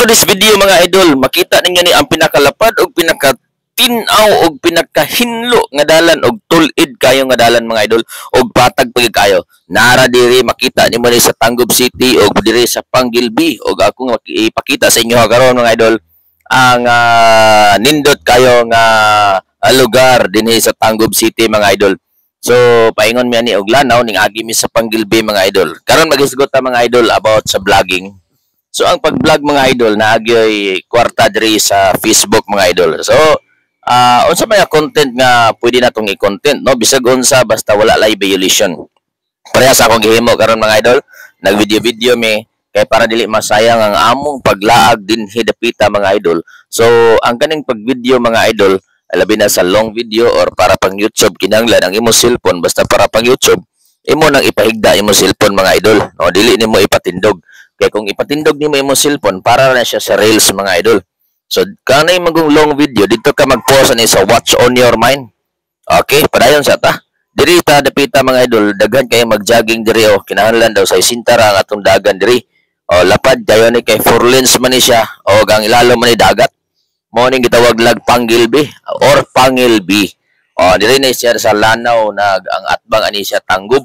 today's video mga idol, makita ninyo ni ang pinakalapad o pinakatinaw o pinakahinlo nga dalan og tulid kayo nga dalan mga idol og patag pagi kayo. Nara diri makita nimo ni sa Tangub City o diri sa Panggilby og akong ipakita sa inyo karon mga idol ang nindot kayo nga lugar dinhi sa Tangub City mga idol. So paingon mi ani og lanaw ning agi mi sa Panggilby mga idol. Karon magisgot ta mga idol about sa vlogging. So ang pag-vlog mga idol naagyoy kwarta diri sa Facebook mga idol. So unsa may content nga pwede natong i-content no bisag unsa basta wala lay violation. Parehas akong gihimo karon mga idol, nag-video mi kay para dili masayang ang among paglaag dinhi dapita mga idol. So ang kaning pag-video mga idol labi na sa long video or para pang YouTube kinahanglan ang imo cellphone basta para pang YouTube imo nang ipahigda imo cellphone mga idol. No dili nimo ipatindog. Kaya kung ipatindog nimo imong cellphone, para na siya sa Reels mga idol. So, kanay magong long video, dito ka mag-pause ani sa Watch on Your Mind. Okay, padayon sa ta. Diri ta dapita mga idol, daghan kayo mag-jogging diri o kinahanglan daw sa isintara ang atong dagan diri. O lapad dayon ni kay 4 lanes man ni siya o gang ilalo man ni dagat. Mao ning gitawag lag Panggilby or Pangilby. O diri ni siya sa lanaw na ang atbang ani siya Tangub.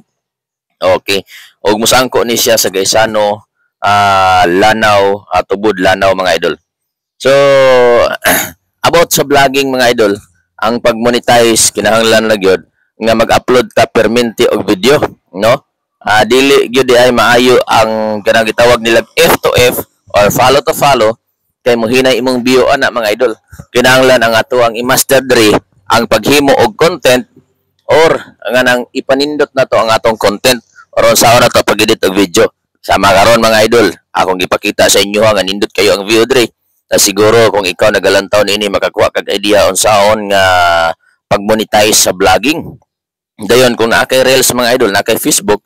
Okay. Og musangko ni siya sa Gaisano lanaw tubod lanaw mga idol. So about sa vlogging mga idol, ang pag-monetize kinahanglan lang gyud nga mag-upload ka permanente og video no. Dili gyud ay maayo ang kanang gitawag nila F to F or follow to follow kay mohinay imong view ana mga idol. Kinahanglan ang ato ang i-master diri ang paghimo og content or nga nang ipanindot nato ang atong content or sa na to pag-edit og video. Sama karon mga idol, akong ipakita sa inyo nga nindot kayo ang view diri. Siguro kung ikaw nagalantaw niini makakuha kag idea unsaon nga pag-monetize sa vlogging. Dayon kung naa kay Reels mga idol, naa kay Facebook,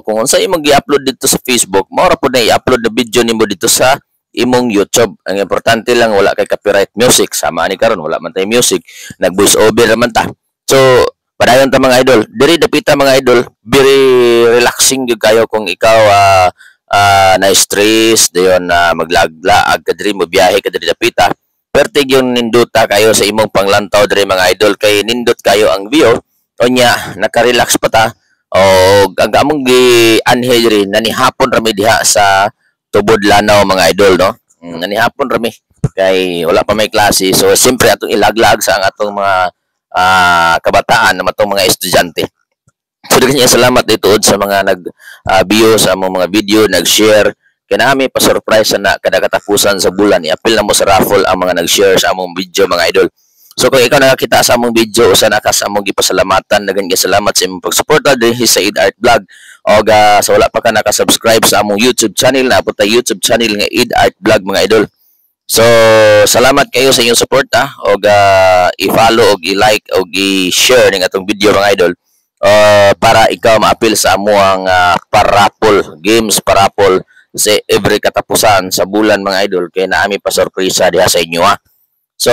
kung unsa imong gi-upload dito sa Facebook, mao ra pud na i-upload na video nimo dito sa imong YouTube. Ang importante lang wala kay copyright music. Sama ni karon wala man tay music, nag-voice over man ta. So padayon ta mga idol, diri dapita mga idol, very relaxing gyud kayo kung ikaw na stress dayon maglaglaag ka diri mo biyahe ka diri dapita. Pertig yung ninduta kayo sa imong panglantaw diri mga idol kay nindot kayo ang view unya naka-relax pa ta og ang among gi-anhe diri nanihapon ra mi diha sa tubod lanaw mga idol no. Nanihapon ra mi kay wala pa may klase so siyempre atong ilaglag sa ang atong mga kabataan na matong mga estudyante. So daghan salamat dituod sa mga nag-view sa among mga video, nag-share. Kaya nami pa-surprise na kada katapusan sa bulan. I-appeal na mo sa raffle ang mga nag-share sa among video mga idol. So kung ikaw nakakita sa among video, usa na ka sa among gipasalamatan, daghan salamat sa imong pagsuporta dinhi sa Id Art Vlog. O sa wala pa ka naka-subscribe sa among YouTube channel, naabot ta YouTube channel nga Id Art Vlog mga idol. So, salamat kayo sa inyong support o i-follow o i-like o i-share ng atong video mga idol para ikaw ma-appeal sa amuang parapol, games parapol sa every katapusan sa bulan mga idol kaya naami pa sorpresa diha sa inyo So,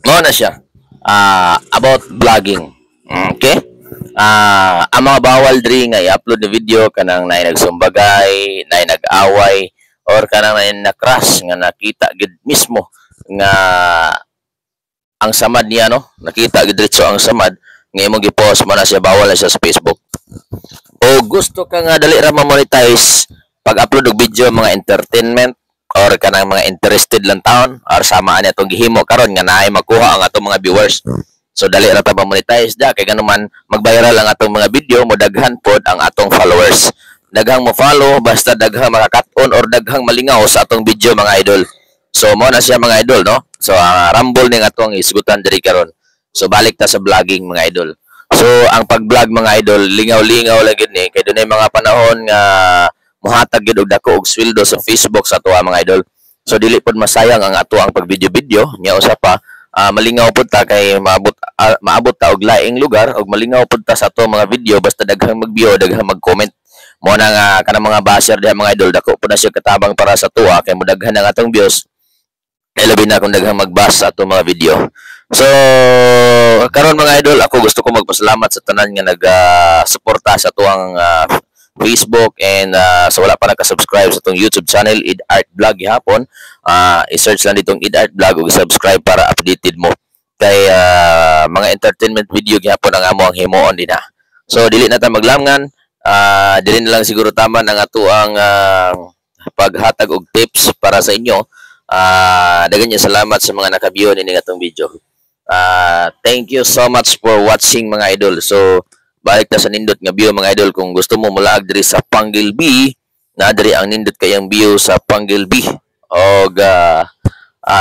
mo na siya about vlogging. Okay? Ang mga bawal diri nga i-upload na video kanang naay nagsumbagay, naay nag-away or kanang na crash nga nakita gid mismo nga ang samad niya no nakita gid diretso ang samad nga imong gi-post mo na siya bawal na siya sa Facebook. O gusto ka nga dali ra ma-monetize pag-upload og video mga entertainment or kanang mga interested lang taon or samaan atong gihimo karon nga naay makuha ang atong mga viewers. So dali ra ta ma-monetize da kay ganuman mag-viral ang atong mga video mo daghan pod ang atong followers. Daghang mo follow basta daghang makakat-on or daghang malingaw sa atong video mga idol. So mo na siya mga idol no. So rumble ning atong isgutan diri karon. So balik ta sa vlogging mga idol. So ang pag-vlog mga idol lingaw-lingaw lang gid ni kay dunay mga panahon nga mohatag gid og dako og sweldo sa Facebook sa ato mga idol. So dili pod masayang ang ato ang pag-video-video nya usa pa malingaw pod ta kay maabot ta og laing lugar og malingaw pod ta sa ato mga video basta daghang mag-view daghang mag-comment. Mo na nga kanang mga basher diha mga idol dako po na siya katabang para sa tuwa kay mudaghan ang atong views labi na kung daghang magbasa ato mga video. So karon mga idol ako gusto ko magpasalamat sa tanan nga nag-suporta sa tuwang Facebook, and sa wala pa naka-subscribe sa itong YouTube channel, Id Art Vlog gihapon, i-search lang ditong Id Art Vlog ug subscribe para updated mo kay mga entertainment video gihapon ang amo ang himuon din ha. So dili na ta maglangan, dili na lang siguro tama ang ato ang paghatag og tips para sa inyo. Dagan niya salamat sa mga naka-view ni atong video. Thank you so much for watching mga idol. So balik na sa nindot nga view mga idol. Kung gusto mo mulaag diri sa Panggil B, na diri ang nindot kayang view sa Panggil B og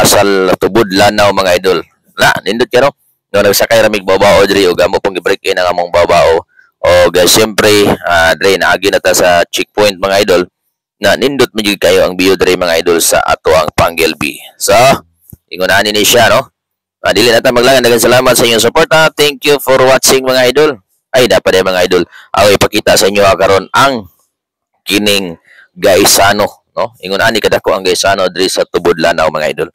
sa tubod lanaw mga idol. Na nindot kayo no nagsakay ramig babao diri og amo pong gi-break in ang among babao. Og syempre diri naagi na ta sa checkpoint mga idol. Na nindot mo kayo ang view diri mga idol sa ato ang Panggil B. So ingon ani ni siya no. Dili na ta maglangan. Daghang salamat sa inyong suporta. Thank you for watching mga idol. Ay dapat ay mga idol ako ipakita sa inyo karon ang kining gaisano no, ingon ani kadako ang gaisano diri sa tubod lanaw mga idol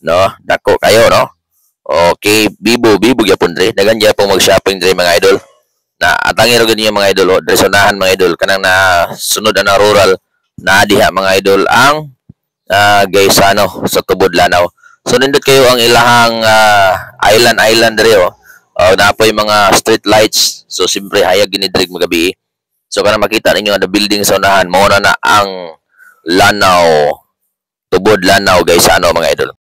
no, dako kayo no. Okay, bibo gyapon diri, dagan gyapon mag-shopping diri mga idol. Na atangi ra gid niyo mga idol diri sa unahan mga idol kanang na sunod na rural na diha mga idol ang gaisano sa tubod lanaw. So nindot kayo ang ilahang island diri napoy mga street lights. So siyempre hayag gini diri magabi. So kana makita ninyo ang building sa unahan, mao na ang lanaw, tubod lanaw guys, ano mga idol.